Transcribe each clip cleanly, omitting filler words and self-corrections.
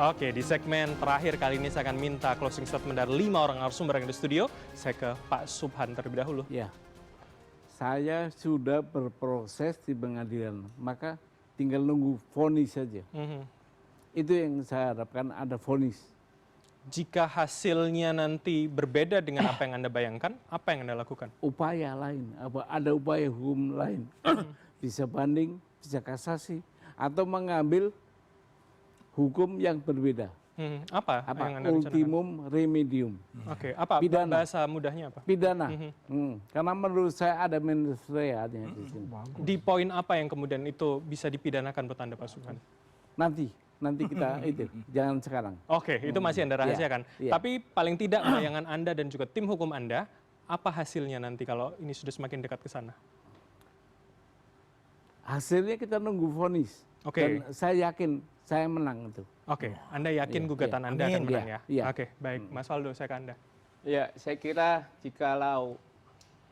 Oke, di segmen terakhir kali ini saya akan minta closing statement dari 5 orang narasumber yang ada di studio. Saya ke Pak Subhan terlebih dahulu. Ya, saya sudah berproses di pengadilan, maka tinggal nunggu vonis saja. Itu yang saya harapkan, ada vonis. Jika hasilnya nanti berbeda dengan apa yang Anda bayangkan, apa yang Anda lakukan? Upaya lain, ada upaya hukum lain. Bisa banding, bisa kasasi, atau mengambil hukum yang berbeda. Apa yang Anda rencanakan? Ultimum remedium. Oke, apa Pidana. bahasa mudahnya apa? Pidana. Karena menurut saya ada mens reanya di sini. Di poin apa yang kemudian itu bisa dipidanakan buat Anda, Pak Subhan? Nanti kita itu, jangan sekarang. Oke, itu masih Anda rahasiakan. Iya. Tapi paling tidak bayangan Anda dan juga tim hukum Anda, apa hasilnya nanti kalau ini sudah semakin dekat ke sana? Hasilnya kita nunggu vonis. Oke. Dan saya yakin saya menang itu. Oke, Anda yakin gugatan Anda akan menang ya? Iya. Oke, baik. Mas Waldo, saya ke Anda. Ya, saya kira jikalau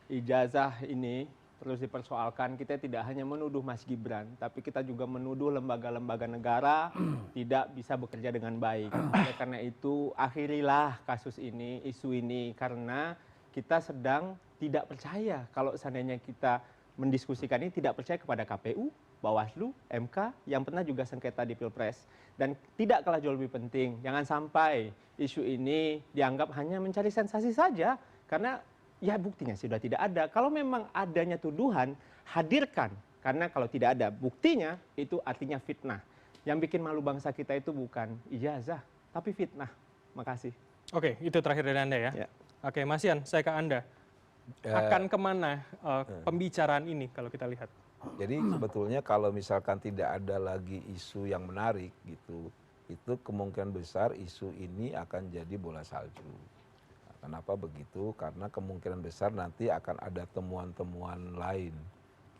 ijazah ini terus dipersoalkan, kita tidak hanya menuduh Mas Gibran, tapi kita juga menuduh lembaga-lembaga negara tidak bisa bekerja dengan baik. Oleh karena itu, akhirilah kasus ini, isu ini, karena kita sedang tidak percaya kalau seandainya kita mendiskusikan ini, tidak percaya kepada KPU, Bawaslu, MK, yang pernah juga sengketa di Pilpres. Dan tidak kalah jauh lebih penting, jangan sampai isu ini dianggap hanya mencari sensasi saja, karena ya buktinya sudah tidak ada. Kalau memang adanya tuduhan, hadirkan. Karena kalau tidak ada buktinya, itu artinya fitnah. Yang bikin malu bangsa kita itu bukan ijazah, tapi fitnah. Makasih. Oke, itu terakhir dari Anda ya? Ya. Oke, Mas Yan, saya ke Anda. Akan kemana pembicaraan ini kalau kita lihat? Jadi sebetulnya kalau misalkan tidak ada lagi isu yang menarik gitu, itu kemungkinan besar isu ini akan jadi bola salju. Kenapa begitu? Karena kemungkinan besar nanti akan ada temuan-temuan lain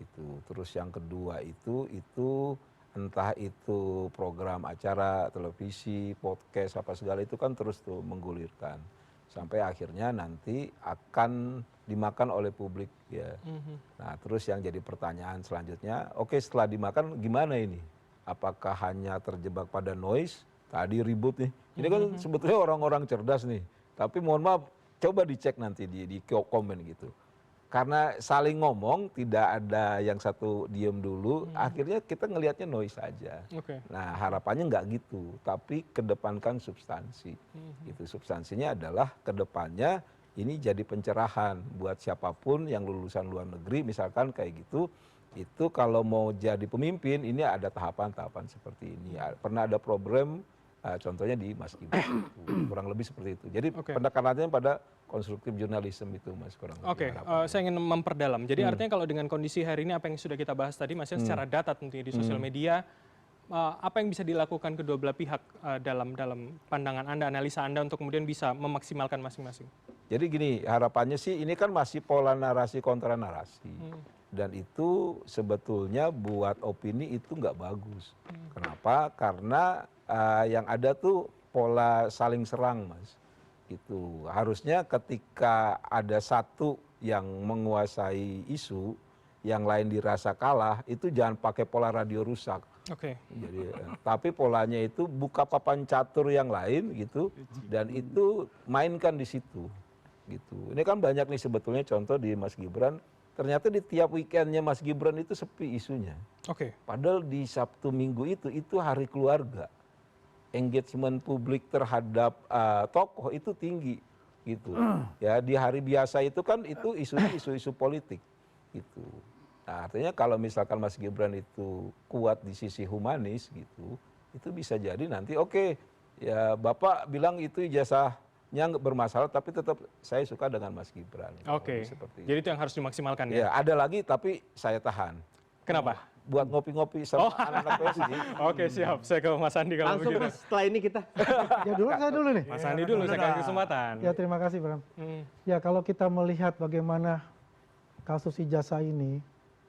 gitu. Terus yang kedua itu entah itu program acara televisi, podcast apa segala itu kan terus tuh menggulirkan. Sampai akhirnya nanti akan dimakan oleh publik ya. Nah, terus yang jadi pertanyaan selanjutnya, oke setelah dimakan gimana ini? Apakah hanya terjebak pada noise? Tadi ribut nih. Ini kan sebetulnya orang-orang cerdas nih. Tapi mohon maaf, coba dicek nanti di komen gitu. Karena saling ngomong, tidak ada yang satu diem dulu, akhirnya kita ngelihatnya noise saja. Nah harapannya nggak gitu, tapi kedepankan substansi. Itu substansinya adalah kedepannya ini jadi pencerahan buat siapapun yang lulusan luar negeri, misalkan kayak gitu. Itu kalau mau jadi pemimpin, ini ada tahapan-tahapan seperti ini. Pernah ada program, contohnya di Mas Gibran, kurang lebih seperti itu. Jadi pendekatannya pada konstruktif jurnalisme itu, Mas, kurang lebih. Oke, saya ingin memperdalam. Jadi artinya kalau dengan kondisi hari ini, apa yang sudah kita bahas tadi, Mas, secara data tentunya di sosial media, apa yang bisa dilakukan kedua belah pihak dalam pandangan Anda, analisa Anda untuk kemudian bisa memaksimalkan masing-masing? Jadi gini, harapannya sih ini kan masih pola narasi kontra narasi. Dan itu sebetulnya buat opini itu nggak bagus. Kenapa? Karena yang ada tuh pola saling serang, Mas. Itu harusnya ketika ada satu yang menguasai isu, yang lain dirasa kalah, itu jangan pakai pola radio rusak. Jadi, tapi polanya itu buka papan catur yang lain gitu, dan itu mainkan di situ. Gitu. Ini kan banyak nih sebetulnya contoh di Mas Gibran. Ternyata di tiap weekendnya Mas Gibran itu sepi isunya. Padahal di Sabtu Minggu itu hari keluarga. Engagement publik terhadap tokoh itu tinggi gitu. Ya di hari biasa itu kan itu isunya isu-isu politik gitu. Nah, artinya kalau misalkan Mas Gibran itu kuat di sisi humanis gitu, itu bisa jadi nanti ya Bapak bilang itu ijazahnya bermasalah, tapi tetap saya suka dengan Mas Gibran. Seperti jadi itu yang harus dimaksimalkan ya? Ya ada lagi tapi saya tahan. Kenapa? Buat ngopi-ngopi sama anak-anak PSD. Oke, siap. Saya ke Mas Andi kalau Langsung begitu. Mas, setelah ini kita. Ya dulu saya dulu nih. Mas Andi dulu, saya kasih kesempatan. Ya terima kasih Bram. Ya kalau kita melihat bagaimana kasus ijazah ini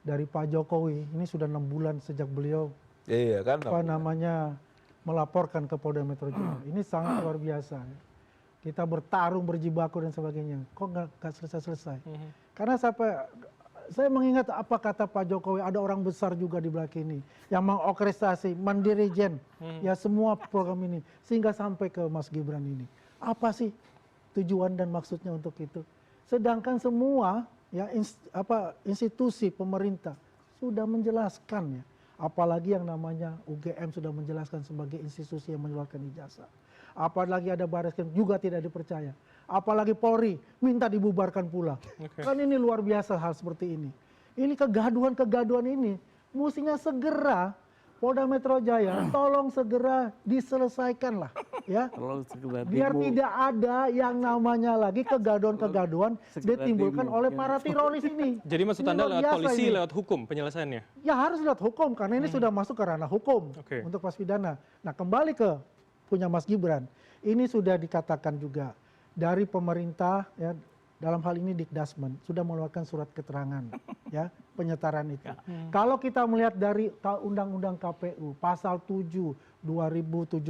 dari Pak Jokowi, ini sudah 6 bulan sejak beliau melaporkan ke Polda Metro Jaya. Ini sangat luar biasa. Kita bertarung, berjibaku dan sebagainya. Kok nggak selesai-selesai? Karena saya mengingat apa kata Pak Jokowi, ada orang besar juga di belakang ini yang mengorkestrasi, mendirijen ya semua program ini sehingga sampai ke Mas Gibran ini. Apa sih tujuan dan maksudnya untuk itu? Sedangkan semua ya institusi pemerintah sudah menjelaskan ya. Apalagi yang namanya UGM sudah menjelaskan sebagai institusi yang mengeluarkan ijazah. Apalagi ada Barreskrim juga tidak dipercaya. Apalagi Polri minta dibubarkan pula. Kan ini luar biasa hal seperti ini. Ini kegaduhan ini mestinya segera Polda Metro Jaya tolong segera diselesaikan lah ya. Biar tidak ada yang namanya lagi kegaduhan-kegaduhan ditimbulkan oleh para teroris ini. Jadi maksud Anda lewat polisi, lewat hukum penyelesaiannya? Ya harus lewat hukum karena ini sudah masuk ke ranah hukum untuk pas pidana. Nah kembali ke punya Mas Gibran, ini sudah dikatakan juga dari pemerintah ya dalam hal ini Dikdasmen sudah mengeluarkan surat keterangan ya penyetaraan itu. Kalau kita melihat dari Undang-Undang KPU pasal 7 2017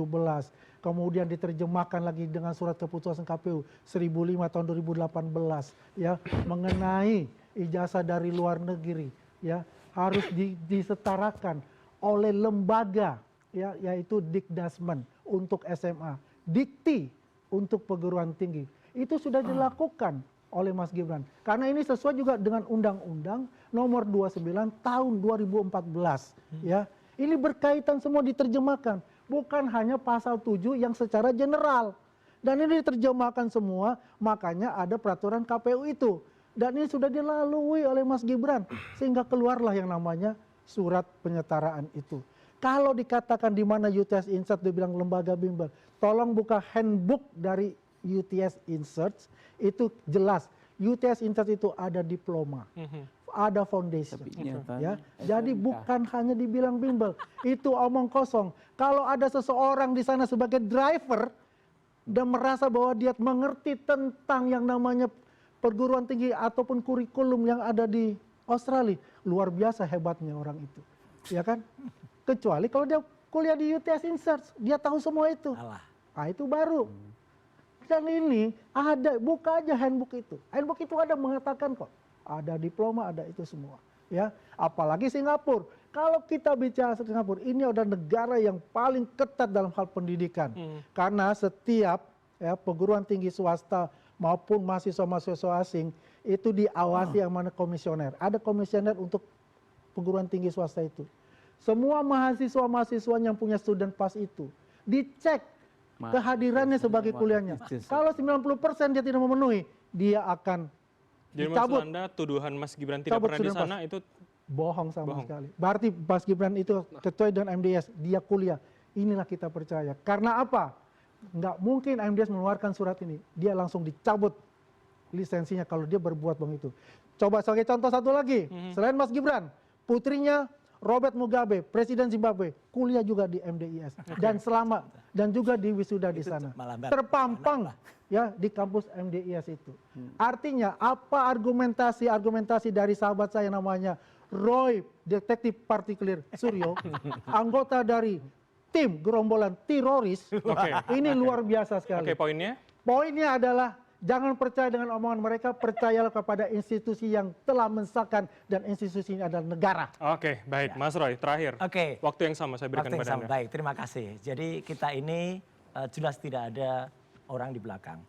kemudian diterjemahkan lagi dengan surat keputusan KPU 1005 tahun 2018 ya mengenai ijazah dari luar negeri ya harus disetarakan oleh lembaga ya yaitu Dikdasmen untuk SMA, Dikti untuk perguruan tinggi. Itu sudah dilakukan oleh Mas Gibran. Karena ini sesuai juga dengan Undang-Undang nomor 29 tahun 2014. Ya, ini berkaitan semua diterjemahkan. Bukan hanya pasal 7 yang secara general. Dan ini diterjemahkan semua, makanya ada peraturan KPU itu. Dan ini sudah dilalui oleh Mas Gibran. Sehingga keluarlah yang namanya surat penyetaraan itu. Kalau dikatakan di mana UTS Insert dibilang lembaga bimbel, tolong buka handbook dari UTS Insert, itu jelas UTS Insert itu ada diploma, ada foundation, ya. Jadi bukan hanya dibilang bimbel, itu omong kosong. Kalau ada seseorang di sana sebagai driver dan merasa bahwa dia mengerti tentang yang namanya perguruan tinggi ataupun kurikulum yang ada di Australia, luar biasa hebatnya orang itu, ya kan? Kecuali kalau dia kuliah di UTS Insert, dia tahu semua itu. Nah itu baru. Dan ini ada, buka aja handbook itu. Handbook itu ada mengatakan kok, ada diploma, ada itu semua. Ya, apalagi Singapura. Kalau kita bicara Singapura, ini adalah negara yang paling ketat dalam hal pendidikan. Karena setiap ya, perguruan tinggi swasta maupun mahasiswa-mahasiswa asing itu diawasi yang mana komisioner. Ada komisioner untuk perguruan tinggi swasta itu. Semua mahasiswa-mahasiswa yang punya student pass itu dicek kehadirannya sebagai kuliahnya. Kalau 90% dia tidak memenuhi, dia akan dicabut. Jadi maksud Anda tuduhan Mas Gibran tidak pernah di sana itu bohong sama sekali. Berarti Mas Gibran itu sesuai dengan MDS, dia kuliah. Inilah kita percaya. Karena apa? Nggak mungkin MDS mengeluarkan surat ini. Dia langsung dicabut lisensinya kalau dia berbuat begitu. Coba sebagai contoh satu lagi. Selain Mas Gibran, putrinya Robert Mugabe, Presiden Zimbabwe, kuliah juga di MDIS dan selamat dan juga di wisuda di sana. Terpampang ya di kampus MDIS itu. Artinya apa argumentasi dari sahabat saya namanya Roy Detektif Partikulir Suryo, anggota dari tim gerombolan teroris. Ini luar biasa sekali. Oke, poinnya? Poinnya adalah jangan percaya dengan omongan mereka, percayalah kepada institusi yang telah mensahkan dan institusi ini adalah negara. Oke, baik. Mas Roy, terakhir. Oke. Waktu yang sama saya berikan pada Anda. Baik, terima kasih. Jadi kita ini jelas tidak ada orang di belakang.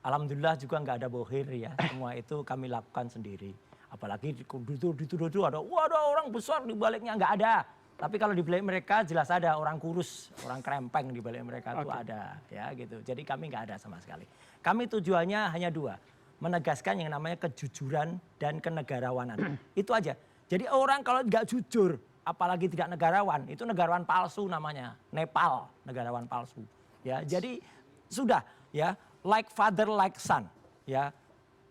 Alhamdulillah juga nggak ada bohir ya. Semua itu kami lakukan sendiri. Apalagi dituduh ada orang besar di baliknya, nggak ada. Tapi kalau di balik mereka jelas ada orang kurus, orang krempeng di balik mereka itu ada, ya gitu. Jadi kami nggak ada sama sekali. Kami tujuannya hanya dua, menegaskan yang namanya kejujuran dan kenegarawanan. Itu aja. Jadi orang kalau nggak jujur, apalagi tidak negarawan, itu negarawan palsu namanya. Nepal, negarawan palsu. Ya, jadi sudah ya, like father like son, ya.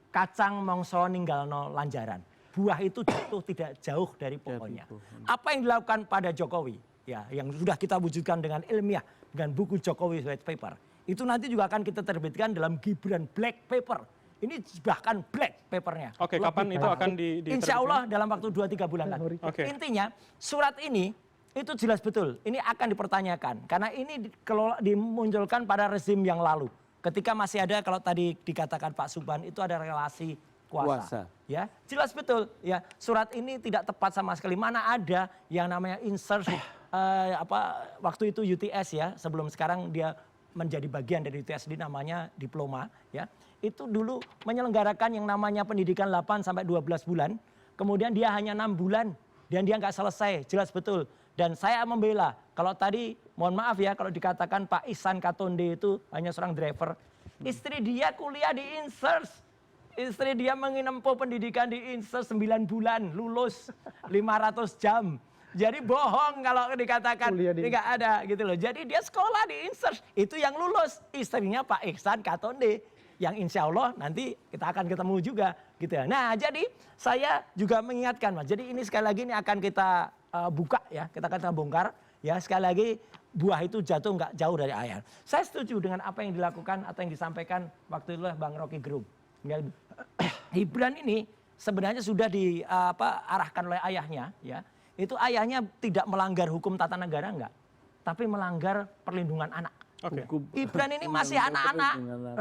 Kacang mongso ninggalno lanjaran. Buah itu jatuh tidak jauh dari pohonnya. Apa yang dilakukan pada Jokowi, ya, yang sudah kita wujudkan dengan ilmiah, dengan buku Jokowi White Paper, itu nanti juga akan kita terbitkan dalam Gibran Black Paper. Ini bahkan black papernya. Oke, kapan itu akan diterbitkan? Insya Allah dalam waktu 2-3 bulan lagi. Intinya surat ini itu jelas betul, ini akan dipertanyakan. Karena ini dimunculkan pada rezim yang lalu. Ketika masih ada, kalau tadi dikatakan Pak Subhan, itu ada relasi puasa. Ya, jelas betul. Ya, surat ini tidak tepat sama sekali. Mana ada yang namanya insert waktu itu UTS ya, sebelum sekarang dia menjadi bagian dari UTS namanya diploma ya. Itu dulu menyelenggarakan yang namanya pendidikan 8 sampai 12 bulan. Kemudian dia hanya 6 bulan dan dia nggak selesai. Jelas betul. Dan saya membela. Kalau tadi mohon maaf ya kalau dikatakan Pak Ihsan Katonde itu hanya seorang driver. Istri dia kuliah di Insers. Istri dia menempuh pendidikan di Insers 9 bulan, lulus 500 jam. Jadi bohong kalau dikatakan nggak ada gitu loh. Jadi dia sekolah di Insers, itu yang lulus. Istrinya Pak Ihsan Katonde. Yang insya Allah nanti kita akan ketemu juga gitu ya. Nah jadi saya juga mengingatkan Mas. Jadi ini sekali lagi ini akan kita buka ya, kita akan bongkar. Ya sekali lagi buah itu jatuh nggak jauh dari air. Saya setuju dengan apa yang dilakukan atau yang disampaikan waktu itu oleh Bang Rocky Gerung. Gibran ini sebenarnya sudah diarahkan oleh ayahnya ya. Itu ayahnya tidak melanggar hukum tata negara enggak, tapi melanggar perlindungan anak. Gibran ini masih anak-anak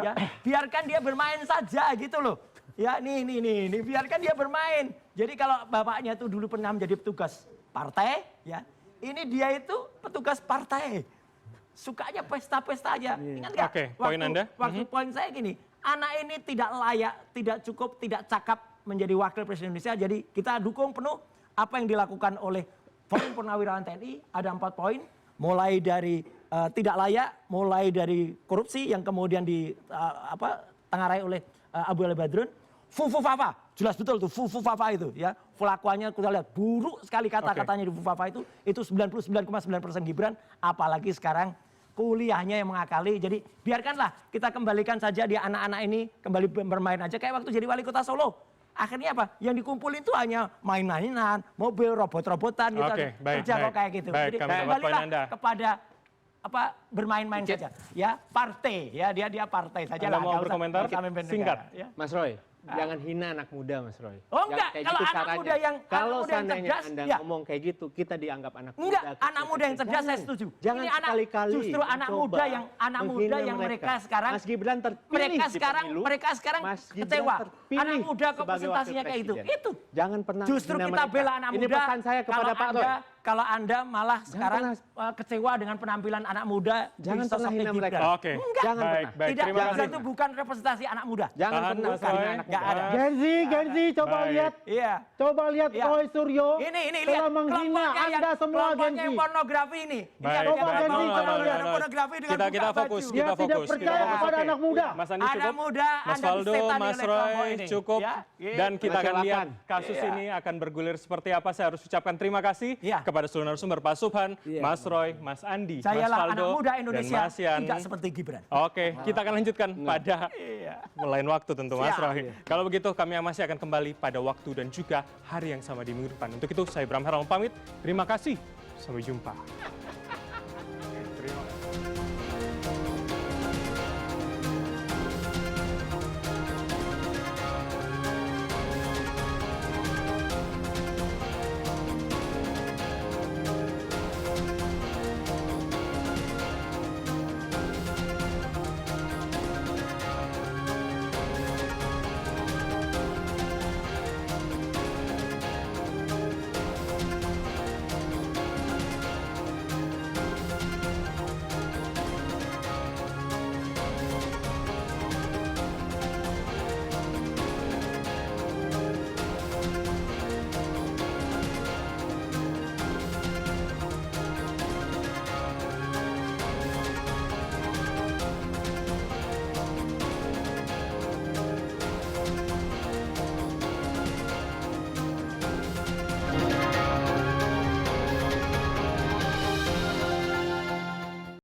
ya, biarkan dia bermain saja gitu loh. Ya nih, biarkan dia bermain. Jadi kalau bapaknya itu dulu pernah menjadi petugas partai ya, ini dia itu petugas partai. Sukanya pesta-pesta aja. Ingat nggak? Poin Anda? Waktu poin saya gini, anak ini tidak layak, tidak cukup, tidak cakap menjadi wakil presiden Indonesia. Jadi kita dukung penuh apa yang dilakukan oleh Forum Purnawirawan TNI. Ada 4 poin, mulai dari tidak layak, mulai dari korupsi yang kemudian tengarai oleh Abu Ali Badrun. Fufufafa, jelas betul tuh fufufafa itu ya. Kelakuannya kita lihat buruk sekali kata-katanya di fufufafa itu 99,9% Gibran, apalagi sekarang kuliahnya yang mengakali. Jadi biarkanlah kita kembalikan saja dia anak-anak ini kembali bermain aja kayak waktu jadi wali kota Solo. Akhirnya apa? Yang dikumpulin itu hanya main-mainan, mobil, robot-robotan gitu. Kerja kok kayak gitu. Jadi kembalilah kepada bermain-main saja. Ya, partai ya, dia partai saja lah. Mau berkomentar singkat. Ya. Mas Roy, jangan hina anak muda, Mas Roy. Oh enggak, kalau gitu anak muda yang seandainya cerdas, Anda ya. ngomong kayak gitu, kita dianggap anak muda. Enggak, anak muda yang cerdas saya setuju. Jangan ini sekali-kali justru anak muda yang mereka sekarang Mas Gibran terpilih mereka sekarang kecewa. Anak muda kok presentasinya kayak gitu. Itu. Jangan pernah justru kita bela anak muda. Ini pesan saya kepada Pak Roy. Kalau Anda malah sekarang kecewa dengan penampilan anak muda, jangan pernah hina mereka. Oke. Jangan pernah. Tidak, Gibran itu bukan representasi anak muda. Jangan pernah hina anak muda. ada. Gen Z, coba lihat. Iya. Coba lihat Roy Suryo. Ini telah lihat menghina Anda semua Gen Z. yang pornografi ini. Baik, Coba Gen Z coba lihat. Pornografi dengan kita fokus, Dia tidak percaya kepada anak muda. Mas Andi Anak cukup. muda, Mas Anda Faldo, disetani Mas oleh kelompok Roy ini. cukup. Ya, Dan kita akan Silakan. lihat kasus ini akan bergulir seperti apa. Saya harus ucapkan terima kasih kepada seluruh narasumber, Pak Subhan, Mas Roy, Mas Andi, Mas Sayalah Faldo, anak muda dan Indonesia Mas Yan. tidak seperti Gibran. Oke, kita akan lanjutkan pada lain waktu tentu Mas Siap. Roy. Kalau begitu kami masih akan kembali pada waktu dan juga hari yang sama di minggu depan. Untuk itu saya Bram Herang pamit. Terima kasih. Sampai jumpa.